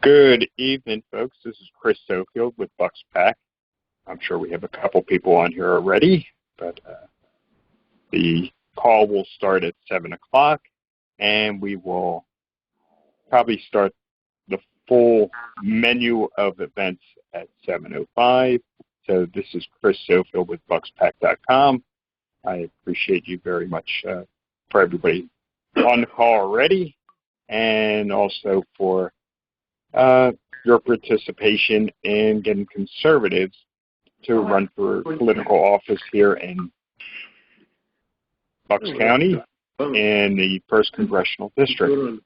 Good evening, folks. This is Chris Sofield with bucksPAC. I'm sure we have a couple people on here already, but the call will start at 7 o'clock, and we will probably start the full menu of events at 7:05. So this is Chris Sofield with bucksPAC.com. I appreciate you very much for everybody on the call already, and also for your participation in getting conservatives to run for political office here in Bucks County in the 1st Congressional District.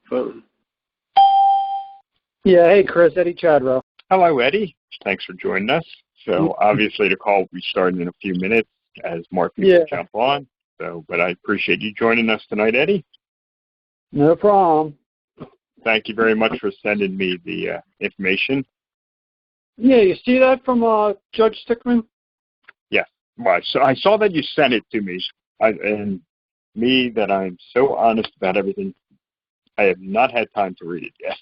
Yeah, hey Chris, Eddie Chadwell. Hello, Eddie. Thanks for joining us. So obviously the call will be starting in a few minutes as more people jump on. So, but I appreciate you joining us tonight, Eddie. No problem. Thank you very much for sending me the information. Yeah, you see that from Judge Stickman? Yes. Well, so I saw that you sent it to me. And me, that I'm so honest about everything, I have not had time to read it yet.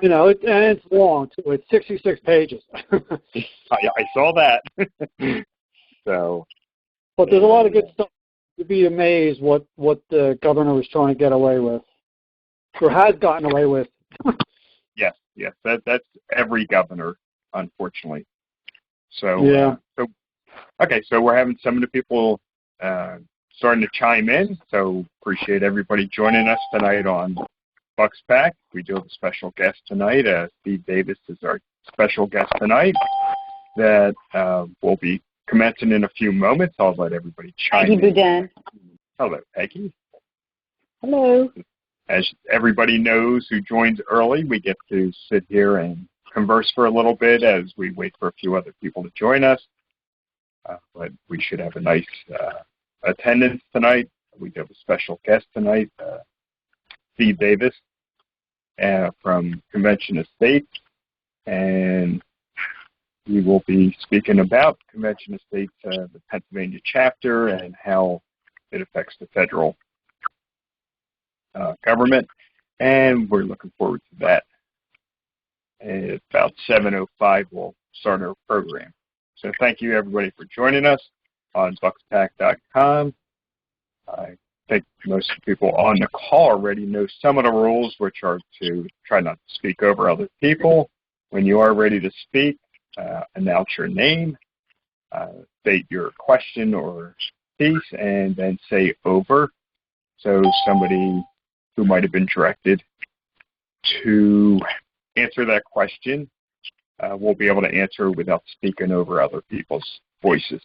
You know, and it's long, too. It's 66 pages. I saw that. So, but there's a lot of good stuff. You'd be amazed what the governor was trying to get away with, or has gotten away with. Yes. That's every governor, unfortunately. So, yeah. So we're having some of the people starting to chime in. So appreciate everybody joining us tonight on bucksPAC. We do have a special guest tonight. Steve Davis is our special guest tonight that will be commencing in a few moments. I'll let everybody chime in. Peggy Boudin. Hello, Peggy. Hello. As everybody knows who joins early, we get to sit here and converse for a little bit as we wait for a few other people to join us. But we should have a nice attendance tonight. We have a special guest tonight, Steve Davis from Convention of States, and we will be speaking about Convention of States, the Pennsylvania chapter, and how it affects the federal government, and we're looking forward to that. And at about 7:05, we'll start our program. So thank you, everybody, for joining us on bucksPAC.com. I think most of the people on the call already know some of the rules, which are to try not to speak over other people. When you are ready to speak, announce your name, state your question or piece, and then say over. So somebody who might have been directed to answer that question will be able to answer without speaking over other people's voices.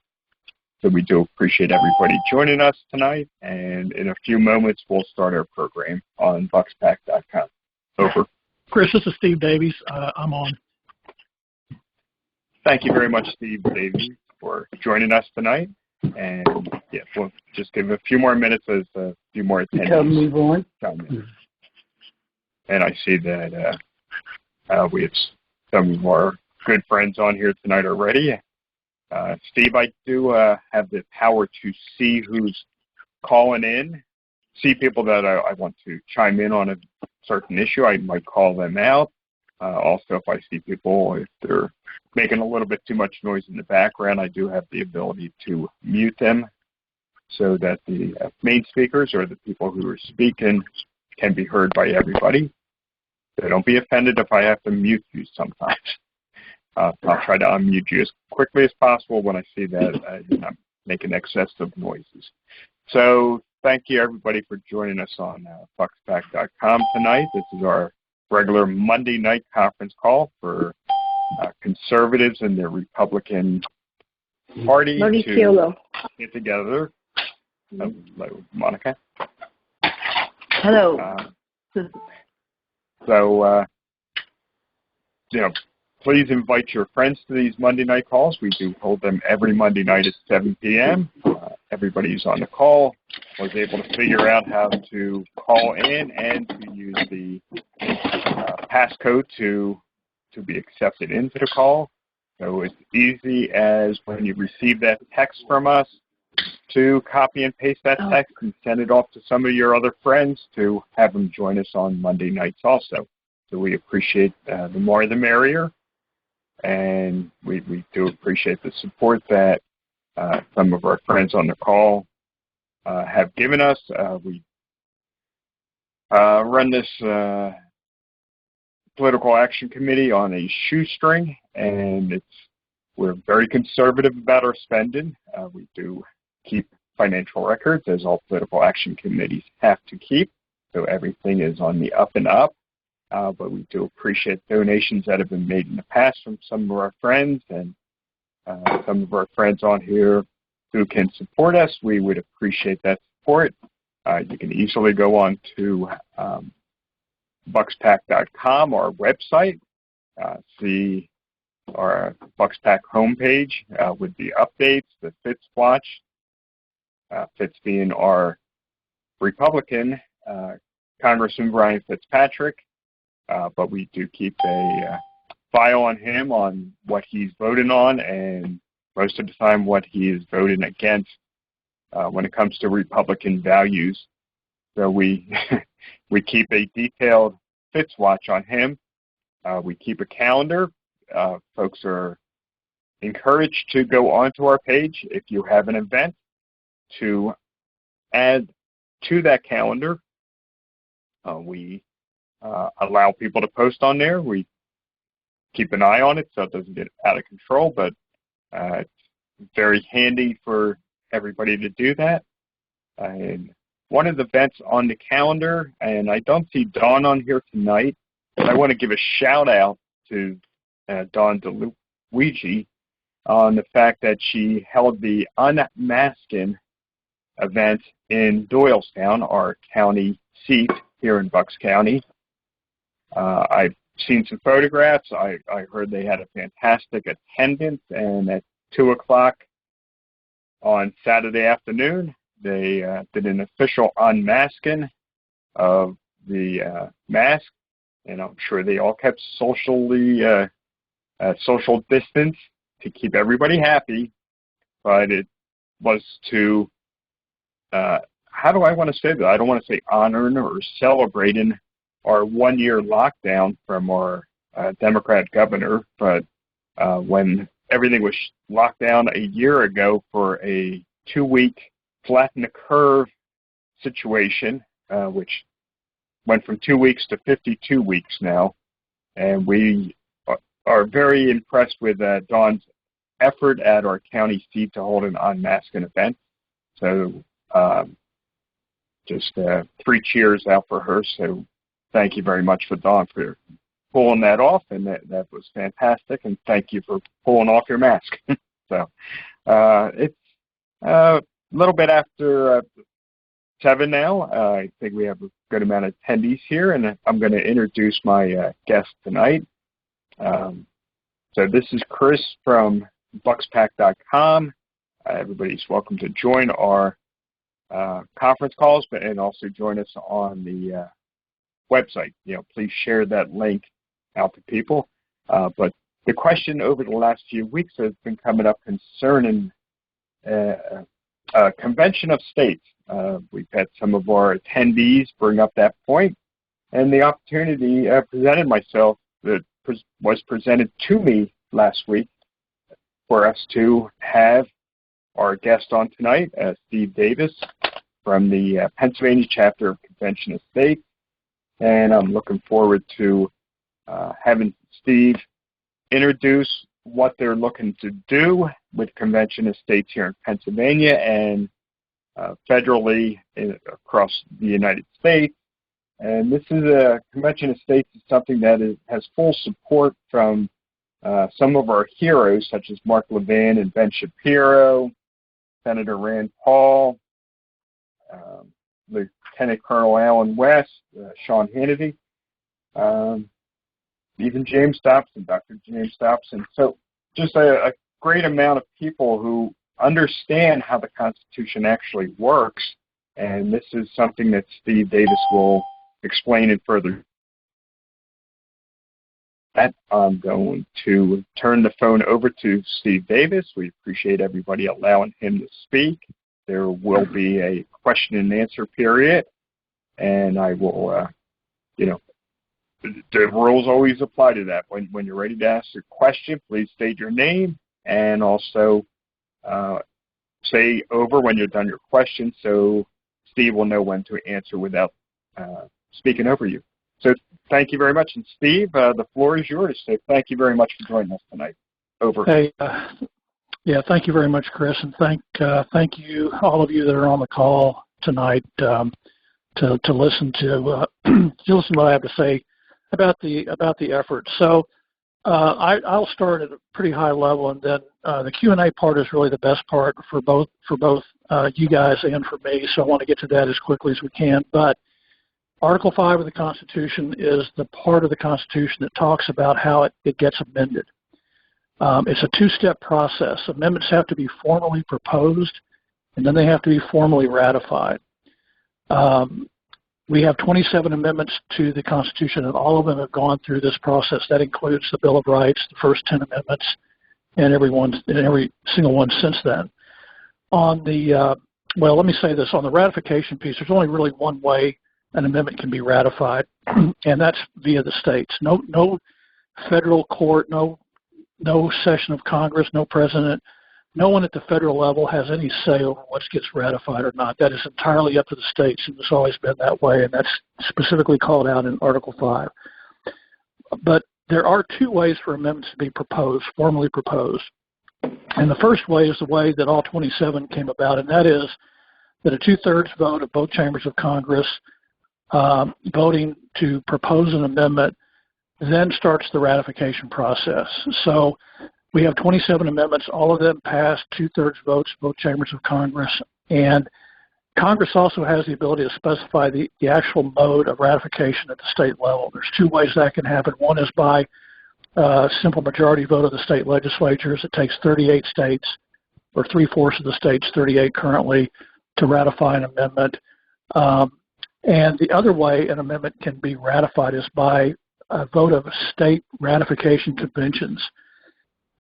So we do appreciate everybody joining us tonight, and in a few moments we'll start our program on bucksPAC.com. Over. Chris, this is Steve Davies. I'm on. Thank you very much, Steve Davies, for joining us tonight. And yeah, we'll just give a few more minutes as a few more attendees Move on. come in. And I see that we have some of our good friends on here tonight already. Steve, I do have the power to see who's calling in, see people that I want to chime in on a certain issue. I might call them out. Also, if I see people, if they're making a little bit too much noise in the background, I do have the ability to mute them so that the main speakers or the people who are speaking can be heard by everybody. So don't be offended if I have to mute you sometimes. I'll try to unmute you as quickly as possible when I see that you're not making excessive noises. So thank you, everybody, for joining us on bucksPAC.com tonight. This is our regular Monday night conference call for conservatives and the Republican Party to get together. Hello, Monica. Hello. Please invite your friends to these Monday night calls. We do hold them every Monday night at 7 p.m. Everybody who's on the call was able to figure out how to call in and to use the passcode to be accepted into the call. So it's easy as when you receive that text from us to copy and paste that text and send it off to some of your other friends to have them join us on Monday nights also. So we appreciate the more the merrier, and we do appreciate the support that some of our friends on the call have given us. We run this political action committee on a shoestring, and we're very conservative about our spending. We do keep financial records, as all political action committees have to keep, so everything is on the up and up. But we do appreciate donations that have been made in the past from some of our friends, and some of our friends on here who can support us. We would appreciate that support. You can easily go on to bucksPAC.com, our website, see our bucksPAC homepage with the updates, the Fitz Watch, Fitz being our Republican, Congressman Brian Fitzpatrick, but we do keep a file on him on what he's voting on, and most of the time what he is voting against when it comes to Republican values. So we we keep a detailed Fitz Watch on him. We keep a calendar. Folks are encouraged to go onto our page if you have an event to add to that calendar. We allow people to post on there. We keep an eye on it so it doesn't get out of control, but it's very handy for everybody to do that. And one of the events on the calendar, and I don't see Dawn on here tonight, but I want to give a shout out to Dawn DeLuigi on the fact that she held the Unmasking event in Doylestown, our county seat here in Bucks County. I've seen some photographs. I heard they had a fantastic attendance, and at 2 o'clock on Saturday afternoon, they did an official unmasking of the mask, and I'm sure they all kept social distance to keep everybody happy, but it was to, how do I want to say that? I don't want to say honoring or celebrating our one-year lockdown from our Democrat governor, but when everything was locked down a year ago for a 2-week flatten the curve situation, which went from 2 weeks to 52 weeks now. And we are very impressed with Dawn's effort at our county seat to hold an unmasking event. So just 3 cheers out for her. So thank you very much for Dawn for pulling that off, and that was fantastic. And thank you for pulling off your mask. So it's a little bit after 7 now. I think we have a good amount of attendees here, and I'm going to introduce my guest tonight. So this is Chris from bucksPAC.com. Everybody's welcome to join our conference calls, and also join us on the website. Please share that link out to people. But the question over the last few weeks has been coming up concerning convention of states. We've had some of our attendees bring up that point, and the opportunity presented myself that was presented to me last week for us to have our guest on tonight, Steve Davis from the Pennsylvania chapter of Convention of States, and I'm looking forward to having Steve introduce what they're looking to do with Convention of States here in Pennsylvania and federally across the United States. And this is a Convention of States is something that has full support from some of our heroes, such as Mark Levin and Ben Shapiro, Senator Rand Paul, Lieutenant Colonel Alan West, Sean Hannity, even James Dobson, Dr. James Dobson. So just a great amount of people who understand how the Constitution actually works, and this is something that Steve Davis will explain in further. I'm going to turn the phone over to Steve Davis. We appreciate everybody allowing him to speak. There will be a question and answer period, and I will, the rules always apply to that. When you're ready to ask a question, please state your name and also say over when you're done your question so Steve will know when to answer without speaking over you. So thank you very much. And Steve, the floor is yours. So thank you very much for joining us tonight. Over. Hey, yeah, thank you very much, Chris, and thank you, all of you that are on the call tonight, to listen to listen to what I have to say about the effort. So I'll start at a pretty high level, and then the Q&A part is really the best part for both you guys and for me. So I want to get to that as quickly as we can. But Article 5 of the Constitution is the part of the Constitution that talks about how it gets amended. It's a two-step process. Amendments have to be formally proposed, and then they have to be formally ratified. We have 27 amendments to the Constitution, and all of them have gone through this process. That includes the Bill of Rights, the first 10 amendments, and every single one since then. On the well, let me say this: on the ratification piece, there's only really one way an amendment can be ratified, and that's via the states. No federal court, no session of Congress, no president, no one at the federal level has any say over what gets ratified or not. That is entirely up to the states, and it's always been that way, and that's specifically called out in Article 5. But there are two ways for amendments to be proposed, formally proposed. And the first way is the way that all 27 came about, and that is that a two-thirds vote of both chambers of Congress voting to propose an amendment then starts the ratification process. So we have 27 amendments. All of them passed two-thirds votes, both chambers of Congress. And Congress also has the ability to specify the actual mode of ratification at the state level. There's two ways that can happen. One is by simple majority vote of the state legislatures. It takes 38 states, or 3/4 of the states, 38 currently, to ratify an amendment. And the other way an amendment can be ratified is by a vote of state ratification conventions.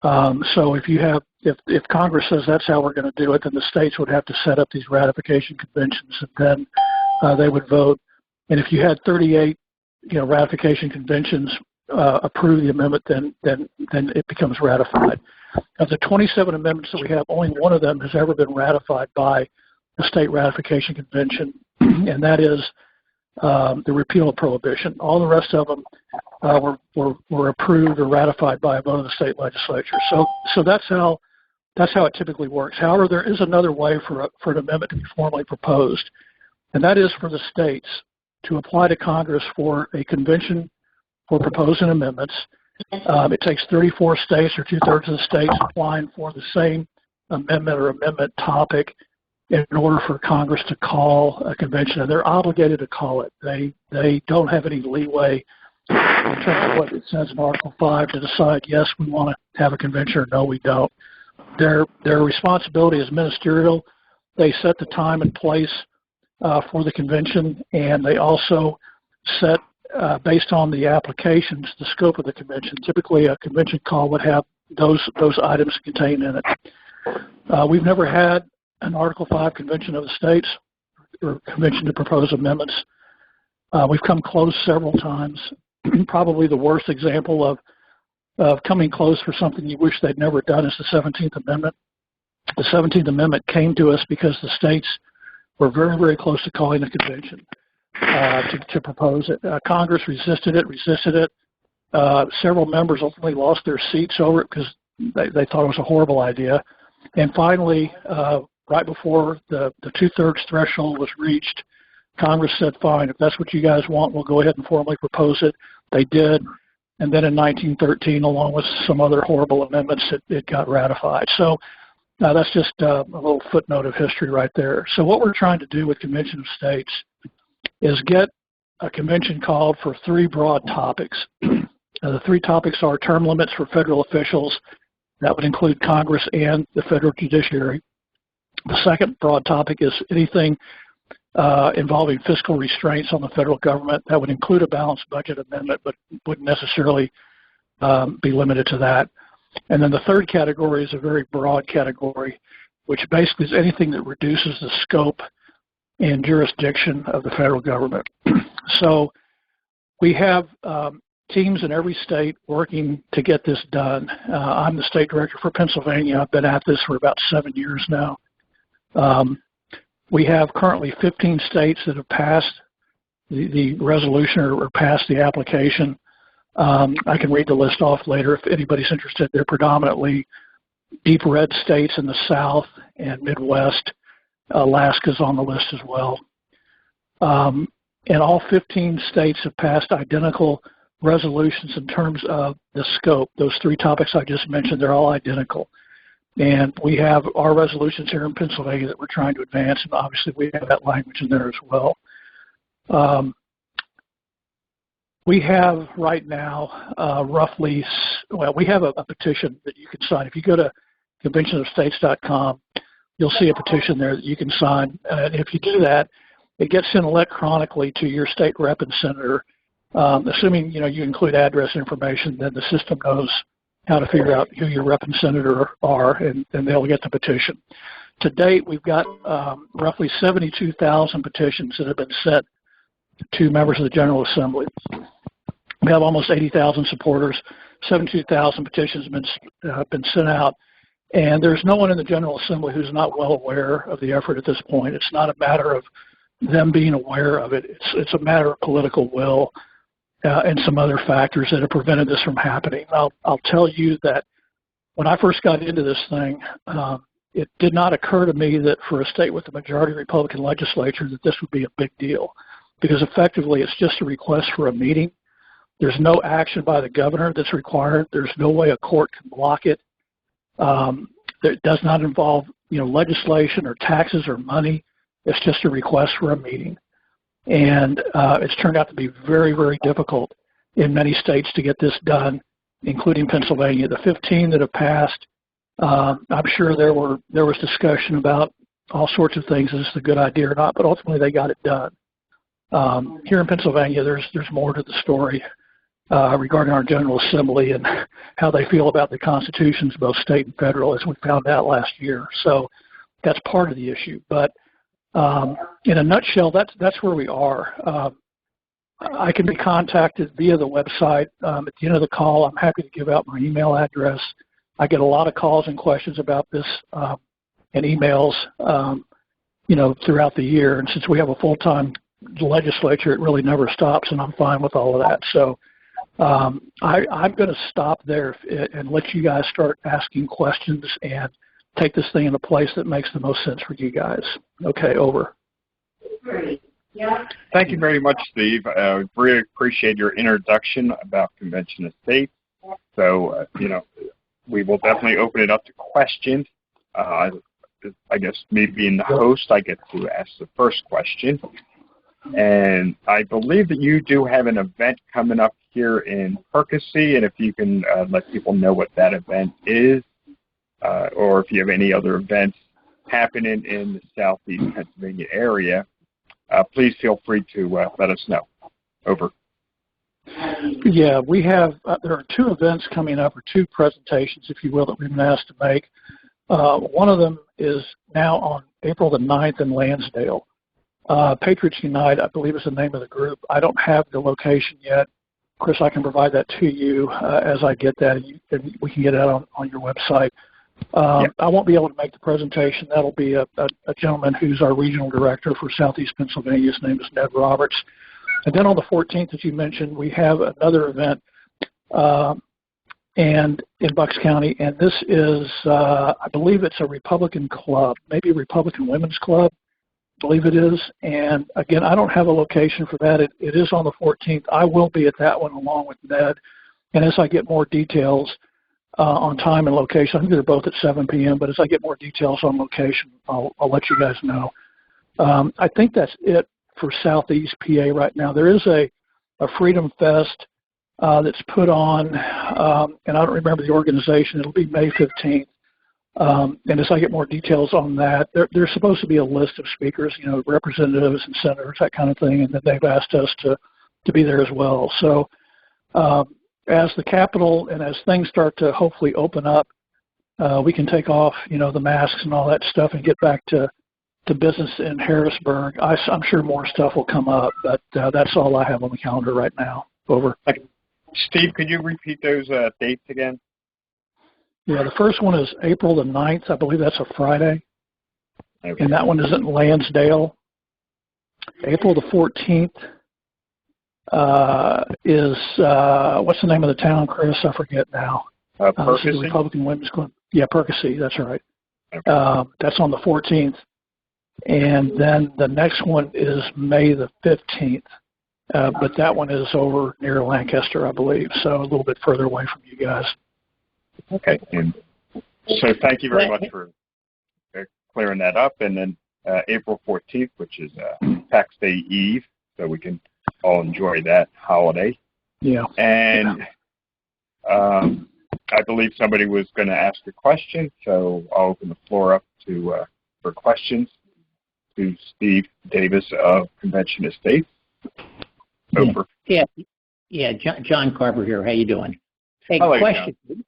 So if Congress says that's how we're going to do it, then the states would have to set up these ratification conventions, and then they would vote. And if you had 38, ratification conventions approve the amendment, then it becomes ratified. Of the 27 amendments that we have, only one of them has ever been ratified by a state ratification convention, and that is the repeal of prohibition. All the rest of them were approved or ratified by a vote of the state legislature. So that's how it typically works. However, there is another way for an amendment to be formally proposed, and that is for the states to apply to Congress for a convention for proposing amendments. It takes 34 states or two-thirds of the states applying for the same amendment or amendment topic in order for Congress to call a convention, and they're obligated to call it. They don't have any leeway in terms of what it says in Article 5 to decide, yes, we want to have a convention, or no, we don't. Their responsibility is ministerial. They set the time and place for the convention, and they also set, based on the applications, the scope of the convention. Typically, a convention call would have those items contained in it. We've never had an Article 5 convention of the states or convention to propose amendments. We've come close several times. Probably the worst example of coming close for something you wish they'd never done is the 17th Amendment. The 17th Amendment came to us because the states were very, very close to calling a convention to propose it. Congress resisted it. Several members ultimately lost their seats over it because they thought it was a horrible idea. And finally, right before the two-thirds threshold was reached, Congress said, fine, if that's what you guys want, we'll go ahead and formally propose it. They did. And then in 1913, along with some other horrible amendments, it got ratified. So that's just a little footnote of history right there. So what we're trying to do with Convention of States is get a convention called for three broad topics. The three topics are term limits for federal officials. That would include Congress and the federal judiciary. The second broad topic is anything involving fiscal restraints on the federal government. That would include a balanced budget amendment, but wouldn't necessarily be limited to that. And then the third category is a very broad category, which basically is anything that reduces the scope and jurisdiction of the federal government. So We have teams in every state working to get this done. I'm the state director for Pennsylvania. I've been at this for about 7 years now. We have currently 15 states that have passed the resolution or passed the application. I can read the list off later if anybody's interested. They're predominantly deep red states in the South and Midwest. Alaska's on the list as well. And all 15 states have passed identical resolutions in terms of the scope. Those 3 topics I just mentioned, they're all identical. And we have our resolutions here in Pennsylvania that we're trying to advance, and obviously we have that language in there as well. We have right now we have a petition that you can sign. If you go to conventionofstates.com, you'll see a petition there that you can sign. And if you do that, it gets in electronically to your state rep and senator. Assuming you include address information, then the system knows how to figure out who your rep and senator are, and they'll get the petition. To date, we've got roughly 72,000 petitions that have been sent to members of the General Assembly. We have almost 80,000 supporters. 72,000 petitions have been sent out, and there's no one in the General Assembly who's not well aware of the effort at this point. It's not a matter of them being aware of it. It's a matter of political will and some other factors that have prevented this from happening. I'll tell you that when I first got into this thing, it did not occur to me that for a state with a majority Republican legislature that this would be a big deal, because effectively it's just a request for a meeting. There's no action by the governor that's required. There's no way a court can block it. It does not involve legislation or taxes or money. It's just a request for a meeting. And it's turned out to be very, very difficult in many states to get this done, including Pennsylvania. The 15 that have passed, I'm sure there was discussion about all sorts of things, is this a good idea or not, but ultimately they got it done. Here in Pennsylvania, there's more to the story regarding our General Assembly and how they feel about the constitutions, both state and federal, as we found out last year. So that's part of the issue. But in a nutshell, that's where we are. I can be contacted via the website. At the end of the call, I'm happy to give out my email address. I get a lot of calls and questions about this and emails, throughout the year. And since we have a full-time legislature, it really never stops, and I'm fine with all of that. So I'm going to stop there and let you guys start asking questions and take this thing in a place that makes the most sense for you guys. Okay, over. Great. Yeah. Thank you very much, Steve. Really appreciate your introduction about Convention of States. So, we will definitely open it up to questions. I guess me being the host, I get to ask the first question. And I believe that you do have an event coming up here in Percy, and if you can let people know what that event is, or if you have any other events happening in the Southeast Pennsylvania area, please feel free to let us know. Over. Yeah, we have, there are 2 events coming up, or 2 presentations, if you will, that we've been asked to make. One of them is now on April the 9th in Lansdale. Patriots Unite, I believe, is the name of the group. I don't have the location yet. Chris, I can provide that to you as I get that, and we can get it out on your website. I won't be able to make the presentation. That'll be a gentleman who's our regional director for Southeast Pennsylvania. His name is Ned Roberts. And then on the 14th, as you mentioned, we have another event and in Bucks County, and this is, I believe it's a Republican club, maybe a Republican Women's Club, I believe it is. And again, I don't have a location for that. It is on the 14th. I will be at that one along with Ned. And as I get more details on time and location, I think they're both at 7 p.m., but as I get more details on location, I'll let you guys know. I think that's it for Southeast PA right now. There is a Freedom Fest that's put on, and I don't remember the organization. It'll be May 15th. And as I get more details on that, there's supposed to be a list of speakers, representatives and senators, that kind of thing, and then they've asked us to be there as well. So as the Capitol and as things start to hopefully open up, we can take off, the masks and all that stuff and get back to business in Harrisburg. I'm sure more stuff will come up, but that's all I have on the calendar right now. Over. Steve, could you repeat those dates again? Yeah, the first one is April the 9th. I believe that's a Friday. Okay. And that one is in Lansdale. April the 14th is, what's the name of the town, Chris? I forget now. Percy? The Republican Women's Club. Yeah, Percy, that's right. Okay. That's on the 14th. And then the next one is May the 15th. But that one is over near Lancaster, I believe, so a little bit further away from you guys. Okay. And so thank you very much for clearing that up. And then April 14th, which is Tax Day Eve, so we can all enjoy that holiday. Yeah. And I believe somebody was going to ask a question, so I'll open the floor up to for questions to Steve Davis of Convention Estates. Over. Yeah. John Carver here. How you doing? Hey, Hello, question. John.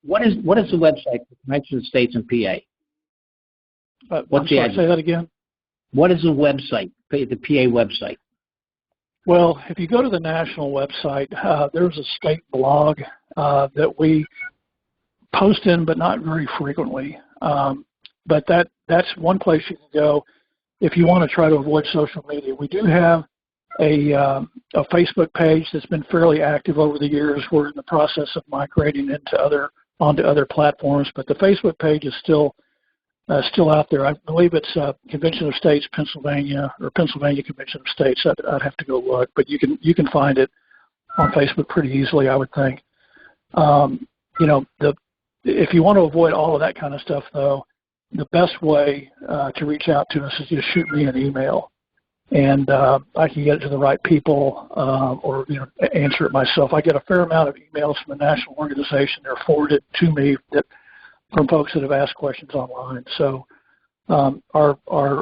What is the website for Convention Estates in PA? What's the address? Say that again. What is the website? The PA website. Well, if you go to the national website, there's a state blog that we post in, but not very frequently. But that's one place you can go if you want to try to avoid social media. We do have a Facebook page that's been fairly active over the years. We're in the process of migrating onto other platforms, but the Facebook page is still out there. I believe it's Convention of States, Pennsylvania, or Pennsylvania Convention of States. I'd have to go look, but you can find it on Facebook pretty easily, I would think. If you want to avoid all of that kind of stuff, though, the best way to reach out to us is just shoot me an email, and I can get it to the right people, or answer it myself. I get a fair amount of emails from the national organization. They're forwarded to me from folks that have asked questions online. So our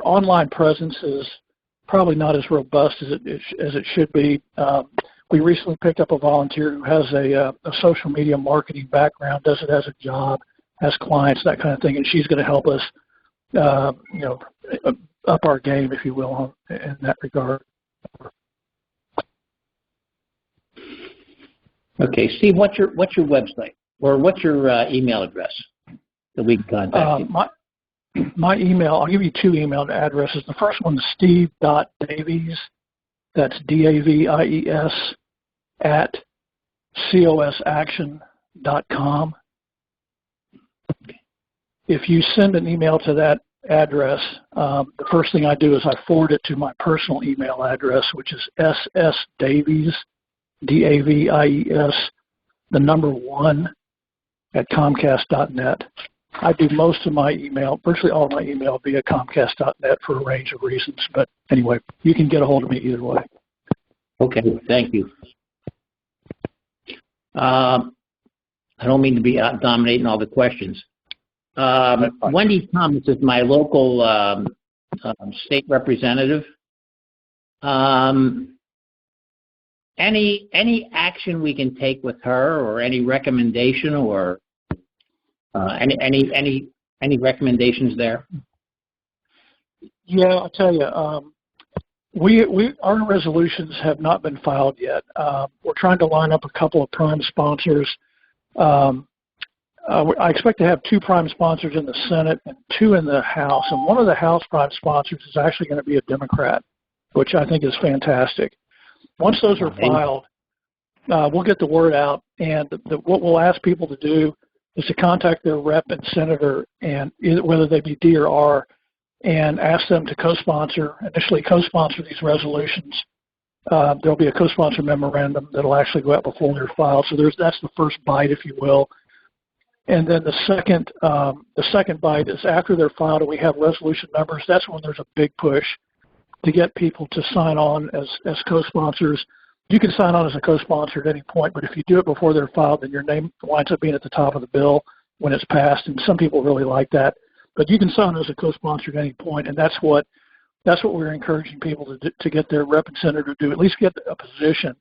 online presence is probably not as robust as it should be. We recently picked up a volunteer who has a social media marketing background, does it as a job, has clients, that kind of thing, and she's going to help us, up our game, if you will, in that regard. Okay, Steve, what's your website, or what's your email address that we can contact you? My email, I'll give you two email addresses. The first one is steve.davies, that's DAVIES, at cosaction.com. If you send an email to that address, the first thing I do is I forward it to my personal email address, which is ssdavies, DAVIES, 1, at comcast.net. I do most of my email, virtually all of my email, via comcast.net for a range of reasons. But anyway, you can get a hold of me either way. Okay, thank you. I don't mean to be dominating all the questions. Wendy Thomas is my local state representative. Any action we can take with her, or any recommendation, or any recommendations there? Yeah, I'll tell you. Our resolutions have not been filed yet. We're trying to line up a couple of prime sponsors. I expect to have 2 prime sponsors in the Senate and 2 in the House. And one of the House prime sponsors is actually going to be a Democrat, which I think is fantastic. Once those are filed, we'll get the word out. And what we'll ask people to do is to contact their rep and senator, and whether they be D or R, and ask them to initially co-sponsor these resolutions. There'll be a co-sponsor memorandum that'll actually go out before they're filed. So that's the first bite, if you will. And then the second bite is after they're filed and we have resolution numbers. That's when there's a big push to get people to sign on as co-sponsors. You can sign on as a co-sponsor at any point, but if you do it before they're filed, then your name winds up being at the top of the bill when it's passed, and some people really like that. But you can sign on as a co-sponsor at any point, and that's what we're encouraging people to get their rep and senator to do. At least get a position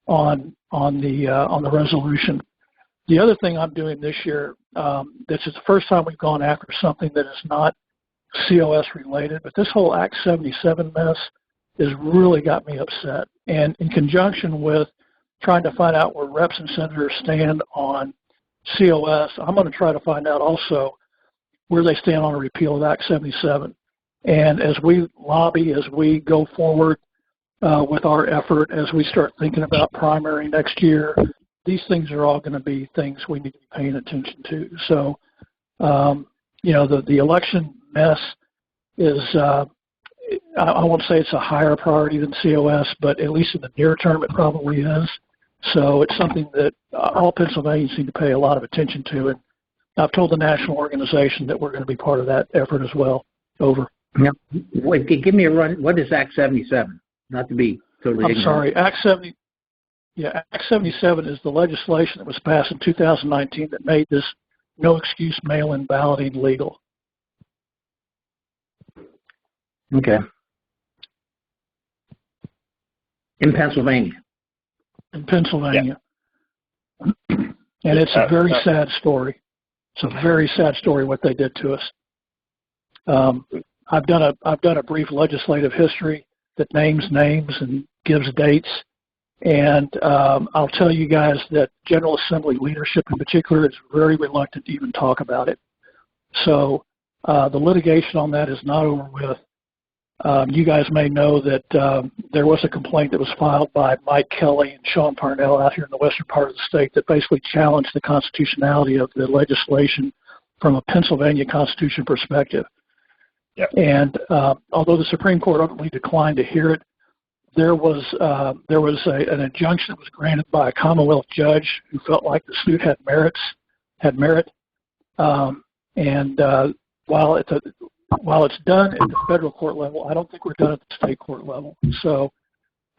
on the resolution. The other thing I'm doing this year, this is the first time we've gone after something that is not COS related, but this whole Act 77 mess has really got me upset. And in conjunction with trying to find out where reps and senators stand on COS. I'm going to try to find out also where they stand on a repeal of Act 77. And as we lobby, as we go forward with our effort, as we start thinking about primary next year, these things are all going to be things we need to be paying attention to. So, the election mess is, I won't say it's a higher priority than COS, but at least in the near term it probably is. So it's something that all Pennsylvanians need to pay a lot of attention to. And I've told the national organization that we're going to be part of that effort as well. Over. Yeah. Wait, give me a run. What is Act 77? Not to be totally ignorant. Sorry, Act 77 is the legislation that was passed in 2019 that made this no excuse mail-in balloting legal. Okay. In Pennsylvania. In Pennsylvania. Yeah. And it's a very sad story. It's a very sad story what they did to us. I've done a brief legislative history that names names and gives dates, and I'll tell you guys that General Assembly leadership in particular is very reluctant to even talk about it. So the litigation on that is not over with. You guys may know that there was a complaint that was filed by Mike Kelly and Sean Parnell out here in the western part of the state that basically challenged the constitutionality of the legislation from a Pennsylvania Constitution perspective. Yep. And although the Supreme Court ultimately declined to hear it, there was an injunction that was granted by a Commonwealth judge who felt like the suit had merit. While it's done at the federal court level, I don't think we're done at the state court level. So,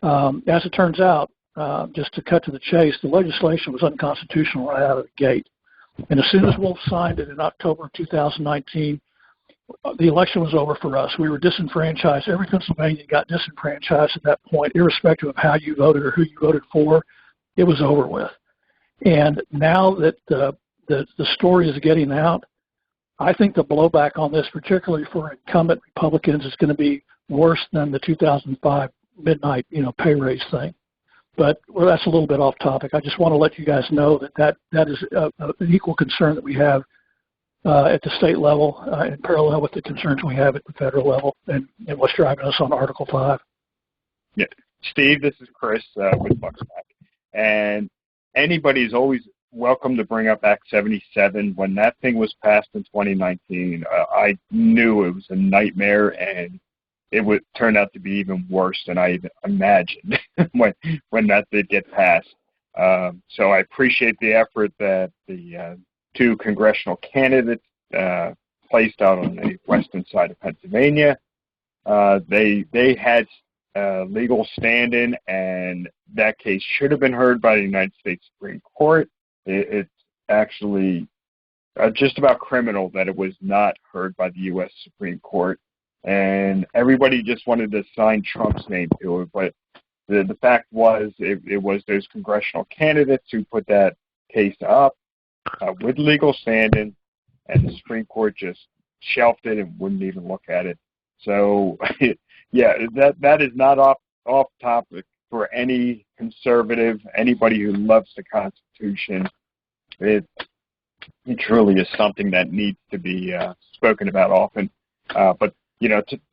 as it turns out, just to cut to the chase, the legislation was unconstitutional right out of the gate. And as soon as Wolf signed it in October of 2019, the election was over for us. We were disenfranchised. Every Pennsylvanian got disenfranchised at that point, irrespective of how you voted or who you voted for. It was over with. And now that the story is getting out, I think the blowback on this, particularly for incumbent Republicans, is going to be worse than the 2005 midnight, pay raise thing. But that's a little bit off topic. I just want to let you guys know that is an equal concern that we have at the state level in parallel with the concerns we have at the federal level and what's driving us on Article 5. Yeah. Steve, this is Chris with bucksPAC. And anybody's always welcome to bring up Act 77. When that thing was passed in 2019, I knew it was a nightmare, and it would turn out to be even worse than I even imagined when that did get passed. So I appreciate the effort that the two congressional candidates placed out on the western side of Pennsylvania. They had legal stand-in, and that case should have been heard by the United States Supreme Court. It's actually just about criminal that it was not heard by the U.S. Supreme Court. And everybody just wanted to assign Trump's name to it. But the fact was, it was those congressional candidates who put that case up with legal standing, and the Supreme Court just shelved it and wouldn't even look at it. So, yeah, that is not off topic for any conservative, anybody who loves the Constitution. It truly is something that needs to be spoken about often. But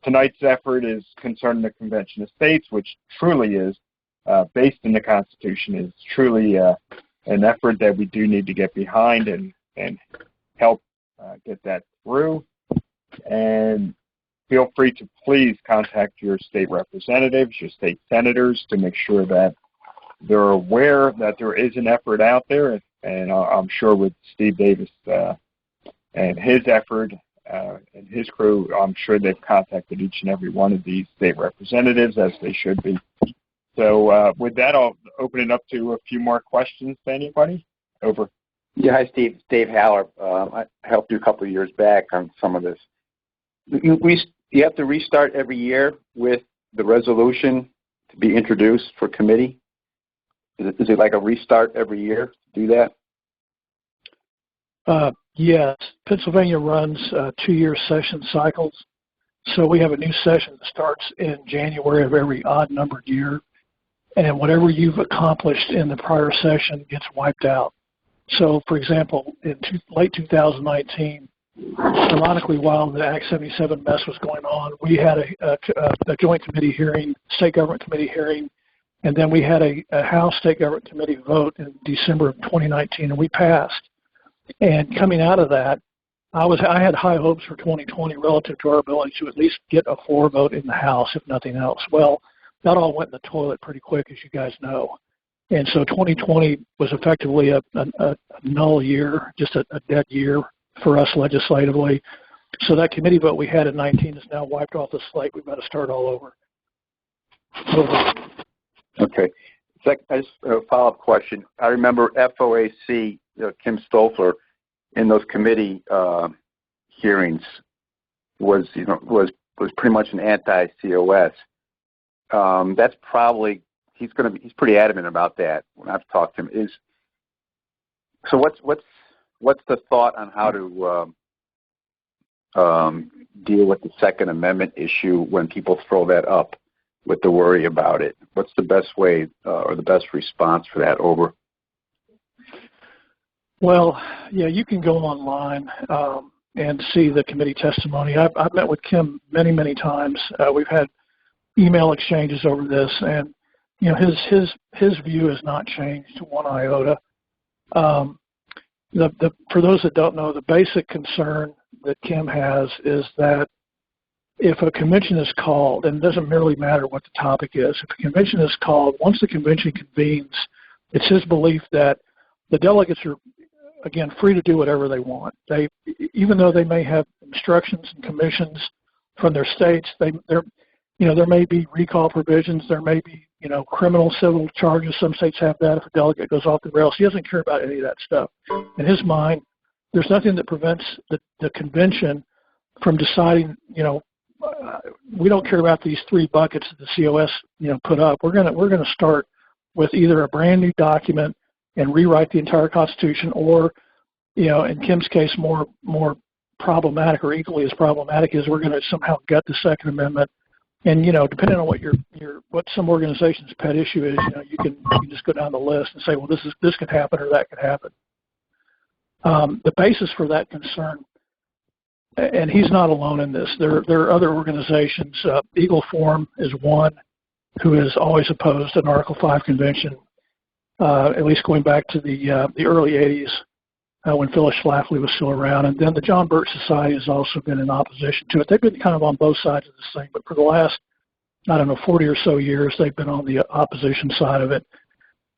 tonight's effort is concerning the Convention of States, which truly is based in the Constitution, is truly an effort that we do need to get behind and help get that through. And feel free to please contact your state representatives, your state senators, to make sure that they're aware that there is an effort out there. And I'm sure with Steve Davis and his effort and his crew, I'm sure they've contacted each and every one of these state representatives, as they should be. So with that, I'll open it up to a few more questions to anybody. Over. Yeah, hi, Steve. It's Dave Haller. I helped you a couple of years back on some of this. You have to restart every year with the resolution to be introduced for committee? Is it like a restart every year to do that? Yes. Pennsylvania runs 2-year session cycles. So we have a new session that starts in January of every odd-numbered year. and whatever you've accomplished in the prior session gets wiped out. So, for example, in late 2019, ironically, while the Act 77 mess was going on, we had a joint committee hearing, state government committee hearing, and then we had a House State Government Committee vote in December of 2019, and we passed. And coming out of that, I had high hopes for 2020 relative to our ability to at least get a floor vote in the House, if nothing else. Well, that all went in the toilet pretty quick, as you guys know. And so 2020 was effectively a null year, just a dead year for us legislatively. So that committee vote we had in 19 is now wiped off the slate. We've got to start all over. Okay. Just a follow-up question. I remember FOAC, Kim Stoffler, in those committee hearings was pretty much an anti-COS. That's probably he's pretty adamant about that when I've talked to him. So what's the thought on how to deal with the Second Amendment issue when people throw that up with the worry about it? What's the best way or the best response for that? Over. Well, yeah, you can go online and see the committee testimony. I've met with Kim many, many times. We've had email exchanges over this, and his view has not changed one iota. For those that don't know, the basic concern that Kim has is that if a convention is called, and it doesn't merely matter what the topic is, if a convention is called, once the convention convenes, it's his belief that the delegates are, again, free to do whatever they want. Even though they may have instructions and commissions from their states, there may be recall provisions, there may be, criminal, civil charges. Some states have that if a delegate goes off the rails. He doesn't care about any of that stuff. In his mind, there's nothing that prevents the convention from deciding, we don't care about these three buckets that the COS, put up. We're gonna start with either a brand new document and rewrite the entire Constitution, or, in Kim's case, more problematic or equally as problematic is we're going to somehow gut the Second Amendment. And depending on what some organization's pet issue is, you can just go down the list and say, well, this could happen or that could happen. The basis for that concern, and he's not alone in this. There are other organizations. Eagle Forum is one who has always opposed an Article 5 convention, at least going back to the early 80s when Phyllis Schlafly was still around. And then the John Birch Society has also been in opposition to it. They've been kind of on both sides of this thing, but for the last, 40 or so years, they've been on the opposition side of it.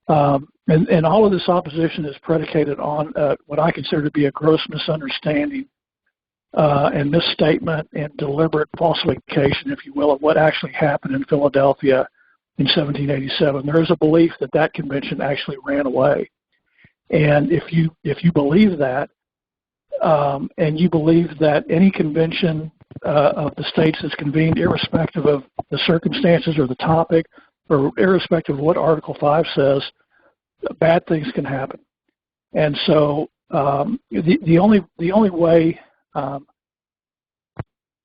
And all of this opposition is predicated on what I consider to be a gross misunderstanding and misstatement and deliberate falsification, if you will, of what actually happened in Philadelphia in 1787. There is a belief that convention actually ran away. And if you believe that, and you believe that any convention of the states that's convened, irrespective of the circumstances or the topic, or irrespective of what Article 5 says, bad things can happen. And so the only way I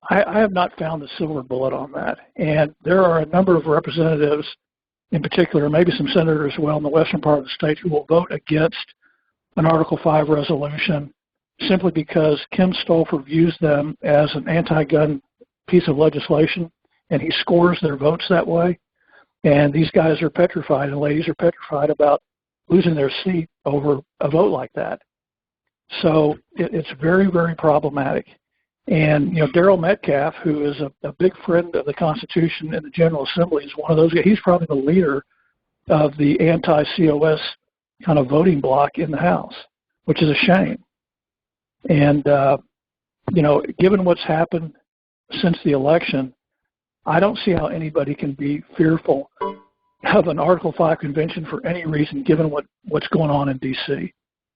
have not found the silver bullet on that. And there are a number of representatives, in particular, maybe some senators as well in the western part of the state, who will vote against an Article 5 resolution simply because Kim Stoffler views them as an anti-gun piece of legislation, and he scores their votes that way. And these guys are petrified, and ladies are petrified about losing their seat over a vote like that. So it's very, very problematic. And, Darrell Metcalf, who is a big friend of the Constitution in the General Assembly, is one of those guys. He's probably the leader of the anti-COS kind of voting bloc in the House, which is a shame. And, given what's happened since the election, I don't see how anybody can be fearful of an Article 5 convention for any reason, given what's going on in D.C.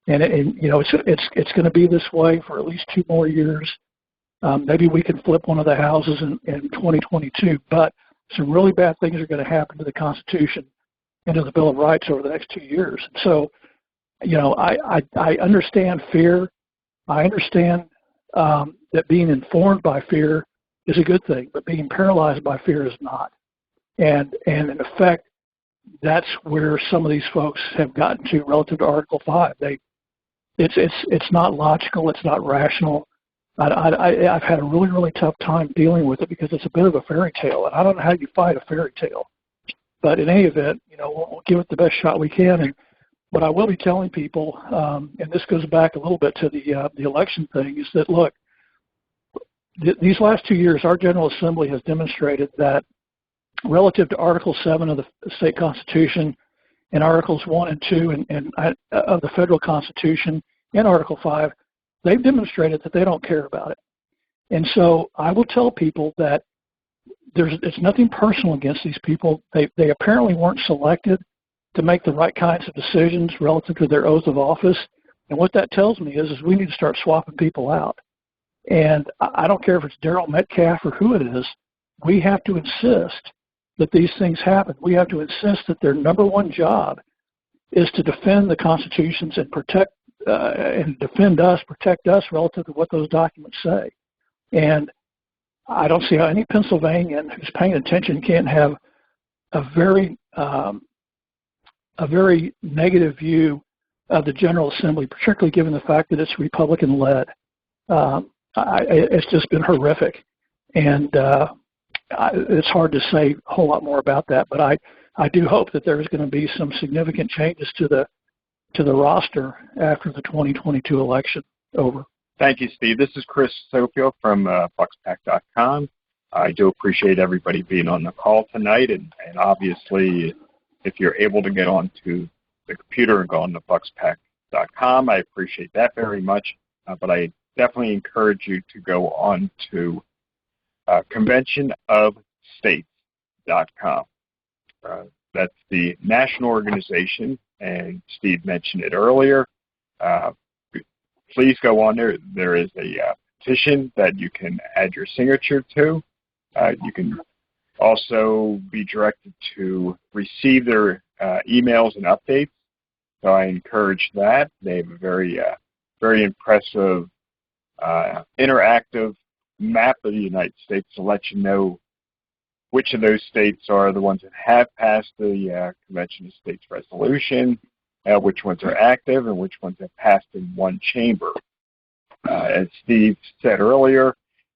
And it's going to be this way for at least 2 more years. Maybe we can flip one of the houses in 2022, but some really bad things are going to happen to the Constitution and to the Bill of Rights over the next 2 years. So, I understand fear. I understand that being informed by fear is a good thing, but being paralyzed by fear is not. And in effect, that's where some of these folks have gotten to relative to Article 5. It's not logical. It's not rational. I've had a really, really tough time dealing with it because it's a bit of a fairy tale, and I don't know how you fight a fairy tale. But in any event, we'll give it the best shot we can. And what I will be telling people, and this goes back a little bit to the election thing, is that, look, these last 2 years, our General Assembly has demonstrated that relative to Article 7 of the state constitution and Articles 1 and 2 of the federal constitution and Article 5, they've demonstrated that they don't care about it. And so I will tell people that it's nothing personal against these people. They apparently weren't selected to make the right kinds of decisions relative to their oath of office. And what that tells me is we need to start swapping people out. And I don't care if it's Darrell Metcalf or who it is, we have to insist that these things happen. We have to insist that their number one job is to defend the constitutions and protect protect us relative to what those documents say. And I don't see how any Pennsylvanian who's paying attention can't have a very negative view of the General Assembly, particularly given the fact that it's Republican-led. It's just been horrific, and it's hard to say a whole lot more about that. But I do hope that there's going to be some significant changes to the roster after the 2022 election. Over. Thank you, Steve. This is Chris Sopio from bucksPAC.com. I do appreciate everybody being on the call tonight, and obviously, if you're able to get onto the computer and go on to bucksPAC.com, I appreciate that very much. But I definitely encourage you to go on to conventionofstates.com. That's the national organization, and Steve mentioned it earlier. Please go on there. There is a petition that you can add your signature to. You can also be directed to receive their emails and updates. So I encourage that. They have a very impressive interactive map of the United States to let you know which of those states are the ones that have passed the Convention of States resolution, which ones are active, and which ones have passed in one chamber. As Steve said earlier,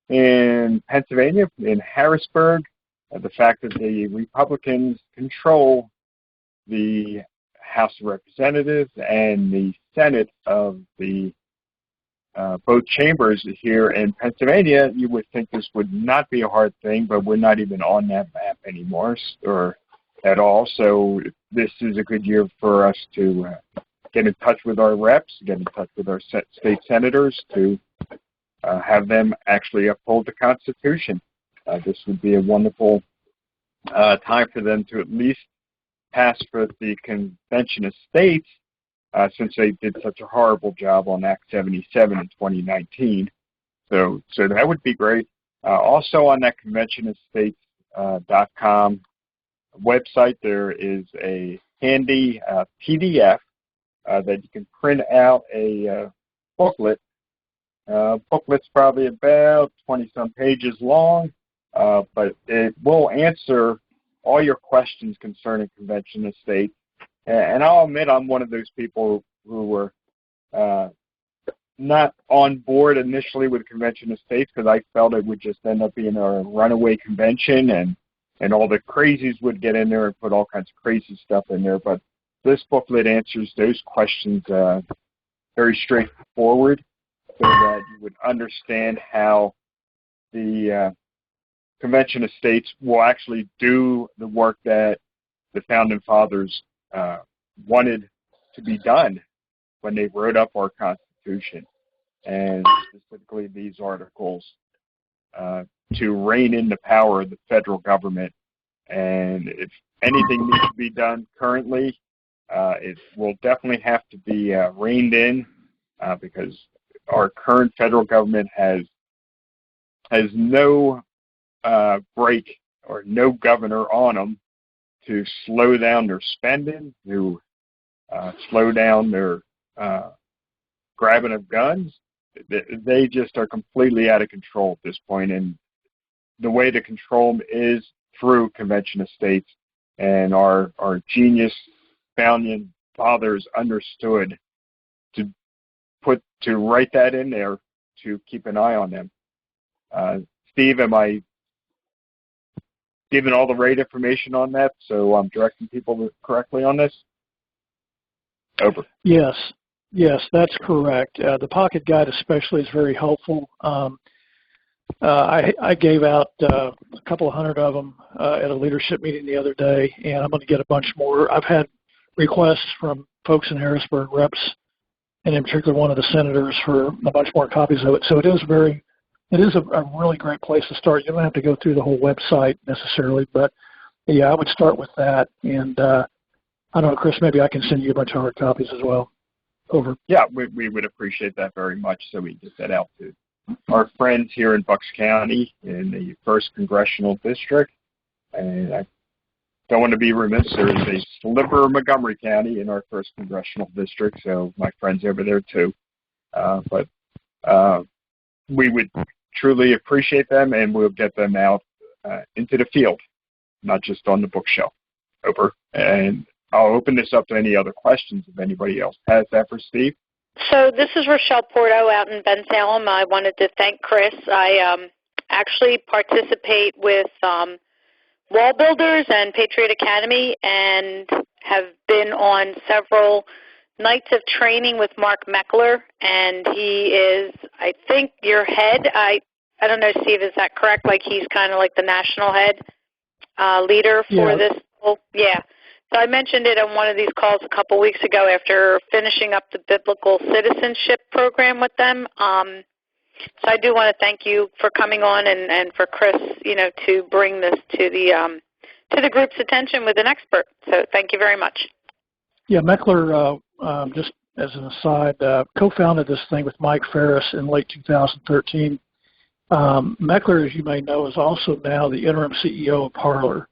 in Pennsylvania, in Harrisburg, the fact that the Republicans control the House of Representatives and the Senate of the both chambers here in Pennsylvania, you would think this would not be a hard thing, but we're not even on that map anymore or at all. So this is a good year for us to get in touch with our reps, get in touch with our state senators to have them actually uphold the Constitution. This would be a wonderful time for them to at least pass for the Convention of States, since they did such a horrible job on Act 77 in 2019. So that would be great. Also on that conventionofstates.com website, there is a handy PDF that you can print out a booklet. Booklet's probably about 20-some pages long, but it will answer all your questions concerning Convention of States. And I'll admit I'm one of those people who were not on board initially with Convention of States because I felt it would just end up being a runaway convention and all the crazies would get in there and put all kinds of crazy stuff in there. But this booklet answers those questions very straightforward so that you would understand how the Convention of States will actually do the work that the Founding Fathers wanted to be done when they wrote up our Constitution, and specifically these articles to rein in the power of the federal government. And if anything needs to be done currently, it will definitely have to be reined in because our current federal government has no break or no governor on them to slow down their spending, to slow down their grabbing of guns. They just are completely out of control at this point, and the way to control them is through Convention of States. and our genius founding fathers understood to write that in there to keep an eye on them. Steve, am I giving all the right information on that, so I'm directing people correctly on this? Over. Yes, that's correct. The pocket guide especially is very helpful. I gave out a couple of hundred of them at a leadership meeting the other day, and I'm going to get a bunch more. I've had requests from folks in Harrisburg, reps, and in particular one of the senators, for a bunch more copies of it. So it is a really great place to start. You don't have to go through the whole website necessarily, but yeah, I would start with that. And I don't know, Chris, maybe I can send you a bunch of hard copies as well. Over. Yeah, we would appreciate that very much, so we get that out to our friends here in Bucks County in the 1st Congressional District. And I don't want to be remiss, there is a sliver of Montgomery County in our 1st Congressional District, so my friends over there too. But we would truly appreciate them, and we'll get them out into the field, not just on the bookshelf. Over. And I'll open this up to any other questions if anybody else has that for Steve. So this is Rochelle Porto out in Bensalem. I wanted to thank Chris. I actually participate with Wall Builders and Patriot Academy and have been on several nights of training with Mark Meckler, and he is, I think, your head. I don't know, Steve, is that correct? Like he's kind of like the national head leader for this? Yeah. So I mentioned it on one of these calls a couple weeks ago after finishing up the Biblical Citizenship Program with them. So I do want to thank you for coming on and for Chris, to bring this to the group's attention with an expert. So thank you very much. Yeah, Meckler, just as an aside, co-founded this thing with Mike Ferris in late 2013. Meckler, as you may know, is also now the interim CEO of Parler.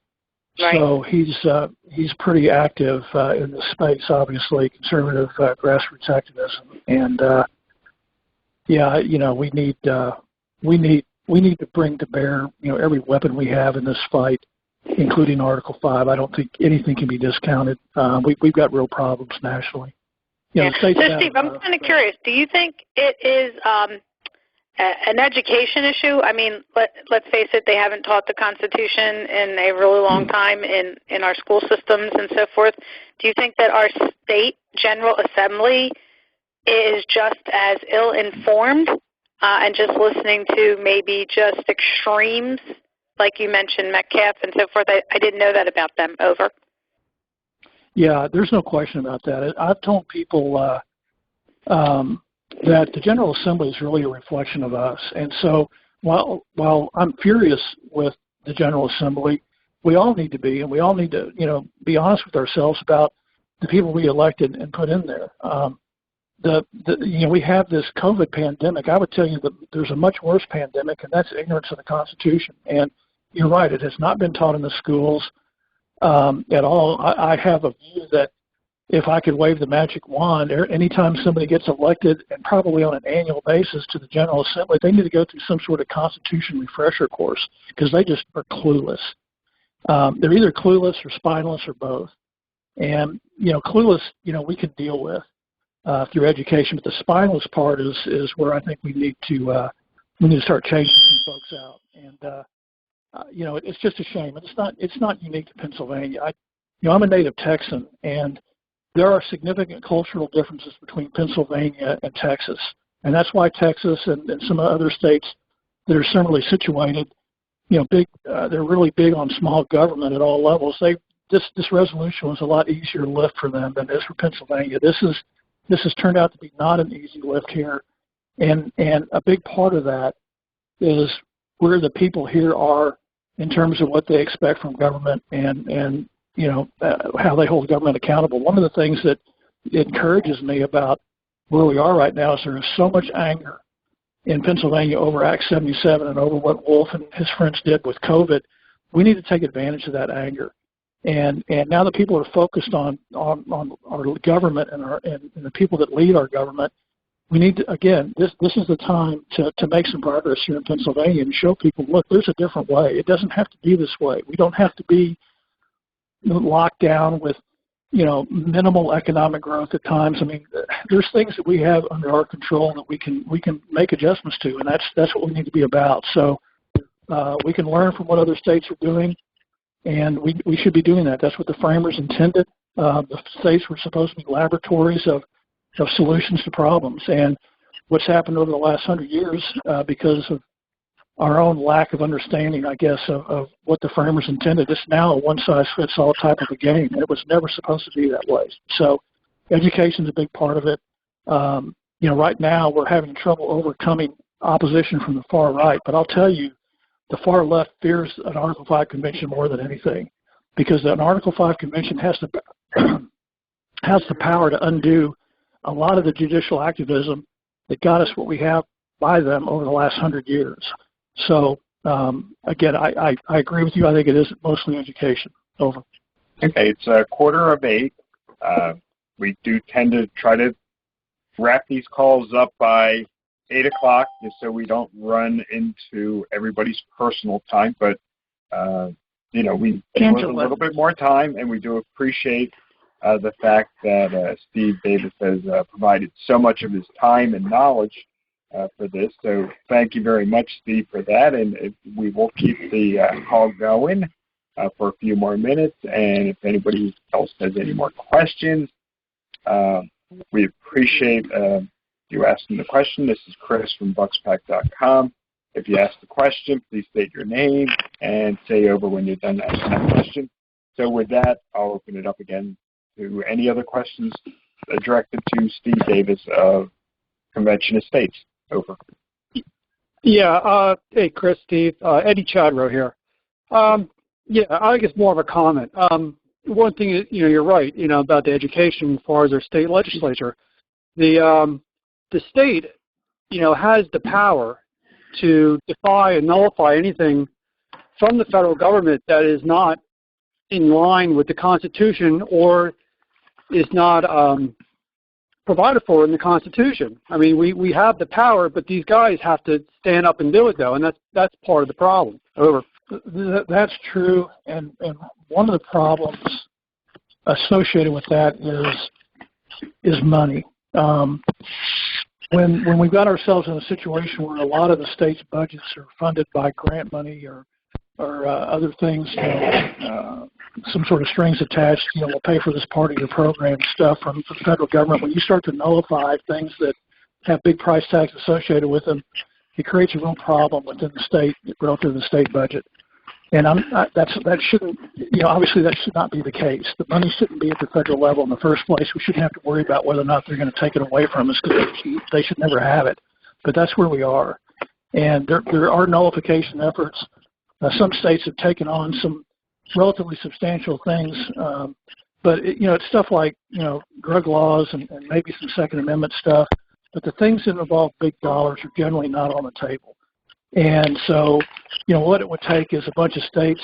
Right. So he's pretty active in the space, obviously, conservative grassroots activism, and we need to bring to bear every weapon we have in this fight, including Article 5. I don't think anything can be discounted. We've got real problems nationally. So Steve, I'm kind of curious. Do you think it is an education issue? I mean, let's face it, they haven't taught the Constitution in a really long time in our school systems and so forth. Do you think that our state General Assembly is just as ill-informed and just listening to maybe just extremes, like you mentioned, Metcalf and so forth? I didn't know that about them. Over. Yeah, there's no question about that. I've told people that the General Assembly is really a reflection of us. And so while I'm furious with the General Assembly, we all need to be, and we all need to, be honest with ourselves about the people we elected and put in there. We have this COVID pandemic. I would tell you that there's a much worse pandemic, and that's ignorance of the Constitution. And you're right, it has not been taught in the schools at all. I have a view that if I could wave the magic wand, anytime somebody gets elected, and probably on an annual basis to the General Assembly, they need to go through some sort of Constitution refresher course because they just are clueless. They're either clueless or spineless or both. And, clueless, we can deal with through education, but the spineless part is where I think we need to start changing some folks out. And, it's just a shame. It's not unique to Pennsylvania. I'm a native Texan, and there are significant cultural differences between Pennsylvania and Texas, and that's why Texas and some other states that are similarly situated, they're really big on small government at all levels. This resolution was a lot easier lift for them than it is for Pennsylvania. This has turned out to be not an easy lift here, and a big part of that is where the people here are in terms of what they expect from government and how they hold government accountable. One of the things that encourages me about where we are right now is there is so much anger in Pennsylvania over Act 77 and over what Wolf and his friends did with COVID. We need to take advantage of that anger. And now that people are focused on our government and the people that lead our government, we need to, again, this is the time to make some progress here in Pennsylvania and show people, look, there's a different way. It doesn't have to be this way. We don't have to be locked down with, minimal economic growth at times. I mean, there's things that we have under our control that we can make adjustments to, and that's what we need to be about. So we can learn from what other states are doing, and we should be doing that. That's what the framers intended. The states were supposed to be laboratories of solutions to problems, and what's happened over the last 100 years because of our own lack of understanding, I guess, of what the framers intended. It's now a one-size-fits-all type of a game. It was never supposed to be that way. So education is a big part of it. Right now we're having trouble overcoming opposition from the far right, but I'll tell you, the far left fears an Article 5 convention more than anything, because an Article 5 convention has the power to undo a lot of the judicial activism that got us what we have by them over the last 100 years. So, again, I agree with you. I think it is mostly education. Over. Okay, it's 7:45. We do tend to try to wrap these calls up by 8 o'clock, just so we don't run into everybody's personal time. But, we have a little bit more time, and we do appreciate the fact that Steve Davis has provided so much of his time and knowledge for this. So thank you very much, Steve, for that. And we will keep the call going for a few more minutes. And if anybody else has any more questions, we appreciate you asking the question. This is Chris from bucksPAC.com. If you ask the question, please state your name and say over when you're done asking that question. So with that, I'll open it up again to any other questions directed to Steve Davis of Convention of States. Over. Yeah. Hey, Chris, Steve. Eddie Chadro here. I think it's more of a comment. One thing is, you're right, about the education as far as their state legislature. The state, has the power to defy and nullify anything from the federal government that is not in line with the Constitution or is not provided for in the Constitution. I mean, we have the power, but these guys have to stand up and do it, though, and that's part of the problem. Over. That's true, and one of the problems associated with that is money. When we've got ourselves in a situation where a lot of the state's budgets are funded by grant money or other things, some sort of strings attached, we'll pay for this part of your program stuff from the federal government. When you start to nullify things that have big price tags associated with them, it creates a real problem within the state, relative to the state budget. And that shouldn't, obviously that should not be the case. The money shouldn't be at the federal level in the first place. We shouldn't have to worry about whether or not they're going to take it away from us, because they should never have it. But that's where we are. And there are nullification efforts. Some states have taken on some relatively substantial things, but it's stuff like drug laws and maybe some Second Amendment stuff. But the things that involve big dollars are generally not on the table. And so, what it would take is a bunch of states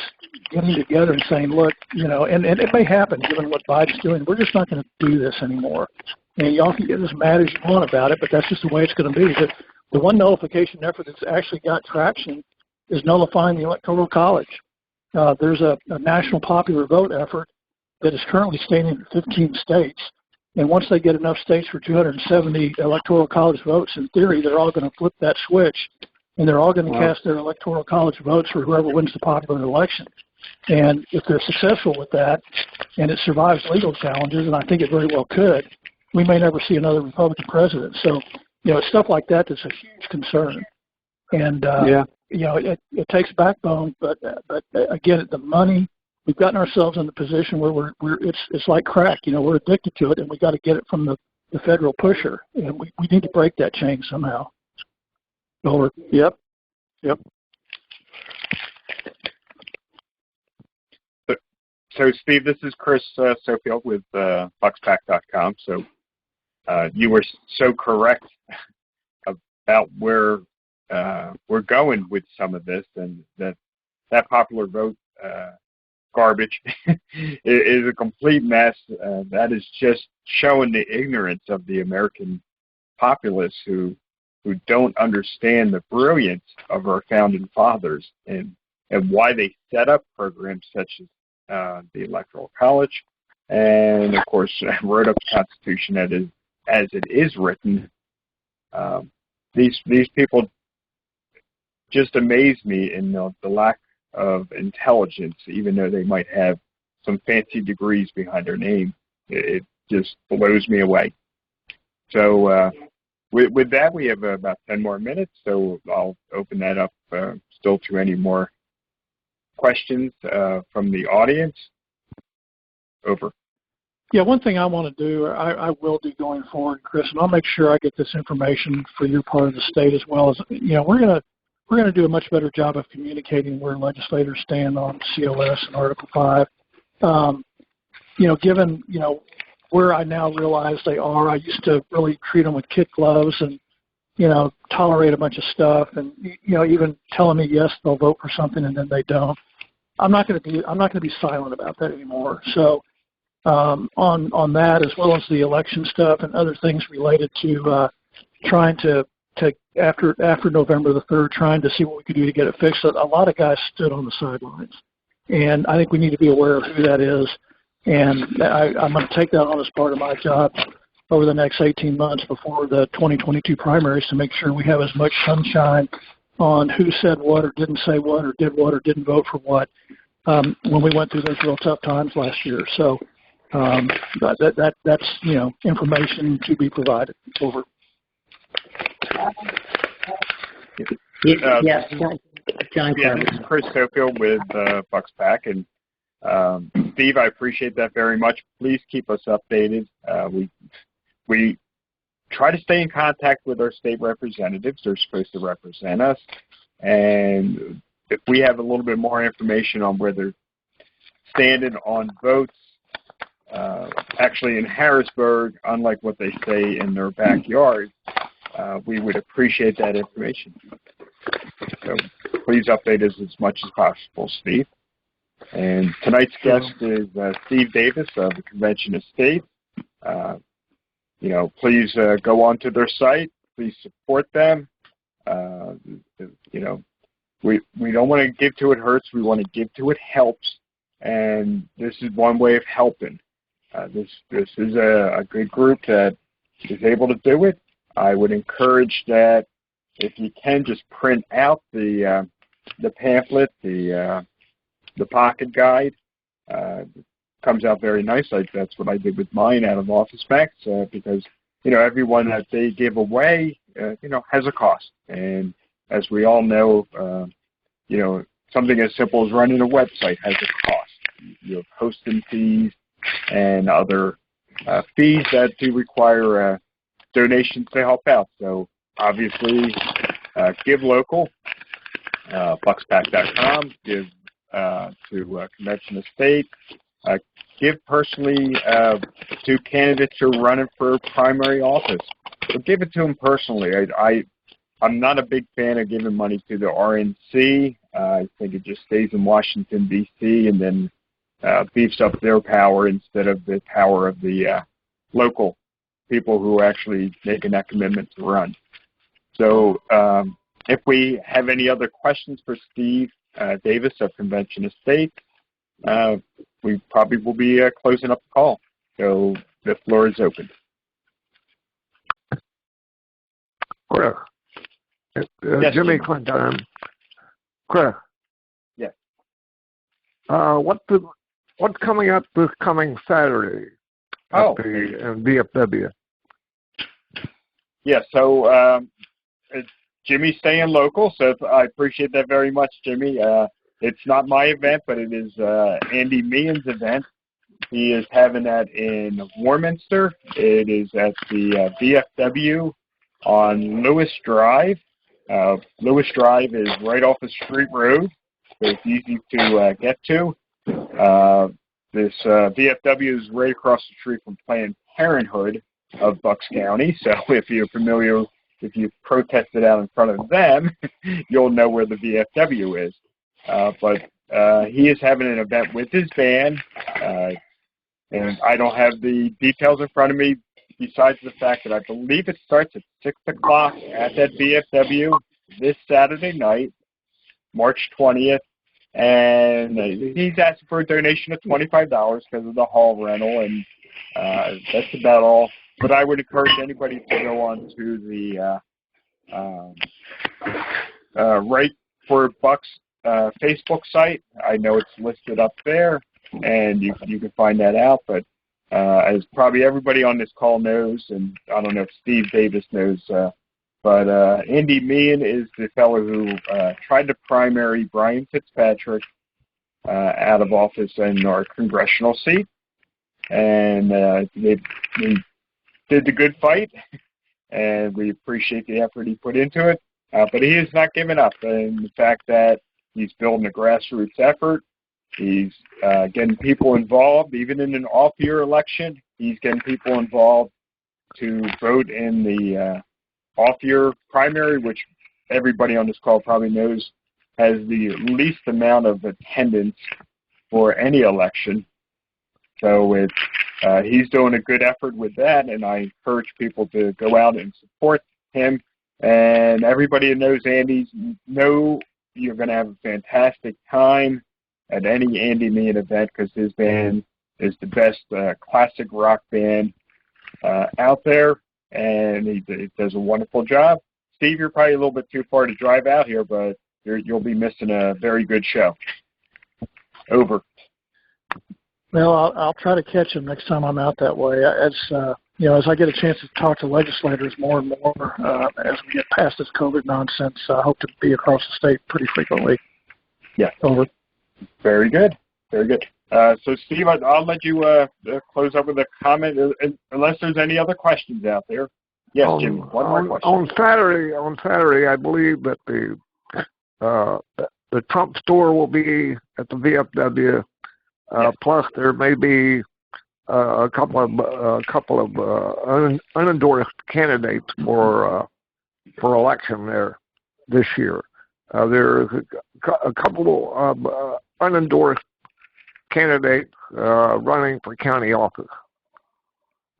getting together and saying, look, and it may happen given what Biden's doing. We're just not going to do this anymore. And y'all can get as mad as you want about it, but that's just the way it's going to be. The one nullification effort that's actually got traction is nullifying the Electoral College. There's a national popular vote effort that is currently standing in 15 states. And once they get enough states for 270 Electoral College votes, in theory, they're all going to flip that switch, and they're all going to cast their Electoral College votes for whoever wins the popular election. And if they're successful with that, and it survives legal challenges, and I think it very well could, we may never see another Republican president. So, it's stuff like that that's a huge concern. And, it takes backbone, but again, the money, we've gotten ourselves in the position where it's like crack. We're addicted to it, and we got to get it from the federal pusher, and we need to break that chain somehow. Over. Yep. So, Steve, this is Chris Sofield with bucksPAC.com. So, you were so correct about where we're going with some of this, and that popular vote garbage is a complete mess. That is just showing the ignorance of the American populace who don't understand the brilliance of our founding fathers and why they set up programs such as the Electoral College, and of course wrote up the Constitution as it is written. These people just amaze me in the lack of intelligence, even though they might have some fancy degrees behind their name. It just blows me away. So with that, we have about 10 more minutes, so I'll open that up still to any more questions from the audience. Over. Yeah, one thing I want to do, I will do going forward, Chris, and I'll make sure I get this information for your part of the state as well as, we're going to do a much better job of communicating where legislators stand on COS and Article 5. Given, where I now realize they are, I used to really treat them with kid gloves and, tolerate a bunch of stuff and, even telling me, yes, they'll vote for something and then they don't. I'm not going to be silent about that anymore. So, on that, as well as the election stuff and other things related to trying to after November the 3rd, trying to see what we could do to get it fixed. A lot of guys stood on the sidelines, and I think we need to be aware of who that is. And I'm going to take that on as part of my job over the next 18 months before the 2022 primaries to make sure we have as much sunshine on who said what or didn't say what or didn't vote for what when we went through those real tough times last year. So that's information to be provided. Over. Yes, John. Yeah, this is Chris Sofield with bucksPAC, and Steve, I appreciate that very much. Please keep us updated. We try to stay in contact with our state representatives. They're supposed to represent us, and if we have a little bit more information on where they're standing on votes, actually in Harrisburg, unlike what they say in their backyard, we would appreciate that information. So please update us as much as possible, Steve. And tonight's guest is Steve Davis of the Convention of States. Please go on to their site. Please support them. We don't want to give to it hurts. We want to give to it helps. And this is one way of helping. This is a good group that is able to do it. I would encourage that if you can, just print out the pamphlet, the pocket guide. Comes out very nice. That's what I did with mine out of bucksPAC, because everyone that they give away has a cost, and as we all know, something as simple as running a website has a cost. You have hosting fees and other fees that do require donations to help out. So obviously, give local, bucksPAC.com, give to Convention of State, give personally to candidates who are running for primary office. So give it to them personally. I'm not a big fan of giving money to the RNC. I think it just stays in Washington, D.C., and then beefs up their power instead of the power of the local people who are actually making that commitment to run. So if we have any other questions for Steve Davis of Convention of State, we probably will be closing up the call. So the floor is open. Chris. Yes, Jimmy Clinton. Chris. Yes. What's coming up this coming Saturday at the VFW? Yeah, so Jimmy's staying local, so I appreciate that very much, Jimmy. It's not my event, but it is Andy Meehan's event. He is having that in Warminster. It is at the VFW on Lewis Drive. Lewis Drive is right off of Street Road, so it's easy to get to. This VFW is right across the street from Planned Parenthood of Bucks County, so if you're familiar, if you protested out in front of them, you'll know where the VFW is. But he is having an event with his band, and I don't have the details in front of me, besides the fact that I believe it starts at 6 o'clock at that VFW this Saturday night, March 20th, and he's asking for a donation of $25 because of the hall rental, and that's about all. But I would encourage anybody to go on to the Right for Bucks Facebook site. I know it's listed up there, and you can find that out. But as probably everybody on this call knows, and I don't know if Steve Davis knows, but Andy Meehan is the fellow who tried to primary Brian Fitzpatrick out of office in our congressional seat, and they did the good fight, and we appreciate the effort he put into it. But he has not given up, and the fact that he's building a grassroots effort, he's getting people involved, even in an off-year election. He's getting people involved to vote in the off-year primary, which everybody on this call probably knows has the least amount of attendance for any election. So he's doing a good effort with that, and I encourage people to go out and support him. And everybody who knows Andy's know you're going to have a fantastic time at any Andy Meehan event, because his band is the best classic rock band out there, and he does a wonderful job. Steve, you're probably a little bit too far to drive out here, but you'll be missing a very good show. Over. Well, I'll try to catch him next time I'm out that way. As I get a chance to talk to legislators more and more as we get past this COVID nonsense, I hope to be across the state pretty frequently. Yeah. Over. Very good. Very good. So, Steve, I'll let you close up with a comment, unless there's any other questions out there. Yes, Jim. One more question. On Saturday, I believe that the Trump store will be at the VFW. Yes. Plus, there may be a couple of unendorsed candidates for election there this year. There's a couple of unendorsed candidates running for county office.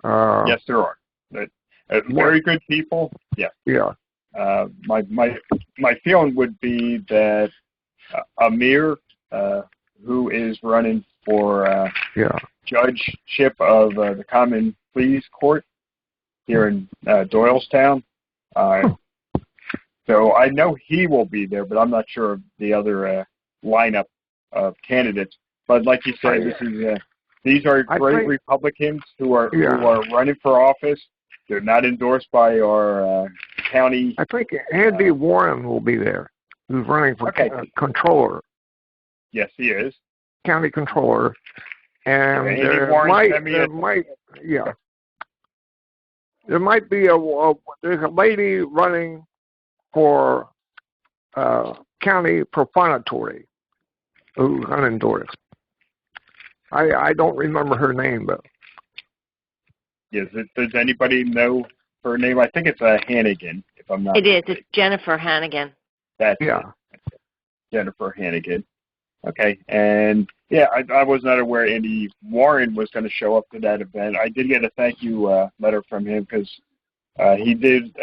Yes, there are. Very good people. Yes. Yeah. My feeling would be that Amir, who is running for judgeship of the Common Pleas Court here in Doylestown. So I know he will be there, but I'm not sure of the other lineup of candidates. But like you said, these are great Republicans who are running for office. They're not endorsed by our county. I think Andy Warren will be there, who's running for controller. Yes, he is. County controller. And there might be there's a lady running for county profanatory who's unendorsed. I don't remember her name, but yes. Does anybody know her name? I think it's Hannigan, if I'm not. It is. It's Jennifer Hannigan. That's Jennifer Hannigan. Okay, and I was not aware Andy Warren was going to show up to that event. I did get a thank you letter from him because he did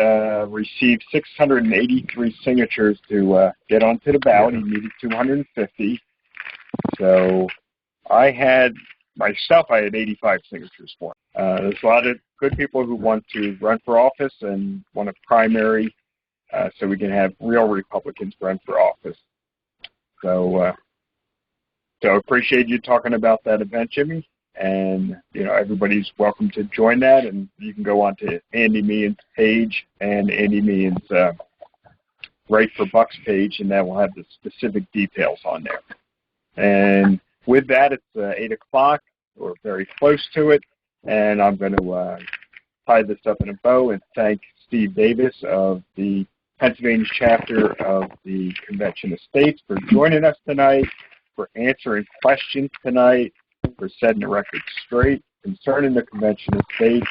receive 683 signatures to get onto the ballot. He needed 250. So I had 85 signatures for him. There's a lot of good people who want to run for office and want a primary so we can have real Republicans run for office. So I appreciate you talking about that event, Jimmy. And, everybody's welcome to join that. And you can go on to Andy Meehan's page and Andy Meehan's Right for Bucks page, and that will have the specific details on there. And with that, it's 8 o'clock. We're very close to it. And I'm going to tie this up in a bow and thank Steve Davis of the Pennsylvania chapter of the Convention of States for joining us tonight, for answering questions tonight, for setting the record straight concerning the Convention of States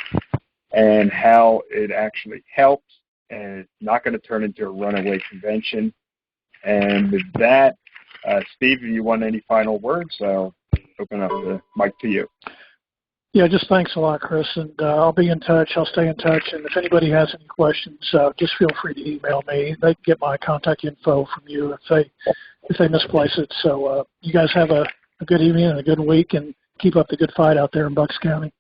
and how it actually helps and it's not going to turn into a runaway convention. And with that, Steve, if you want any final words, I'll open up the mic to you. Yeah, just thanks a lot, Chris, and I'll be in touch. I'll stay in touch, and if anybody has any questions, just feel free to email me. They can get my contact info from you if they misplace it. So you guys have a good evening and a good week, and keep up the good fight out there in Bucks County.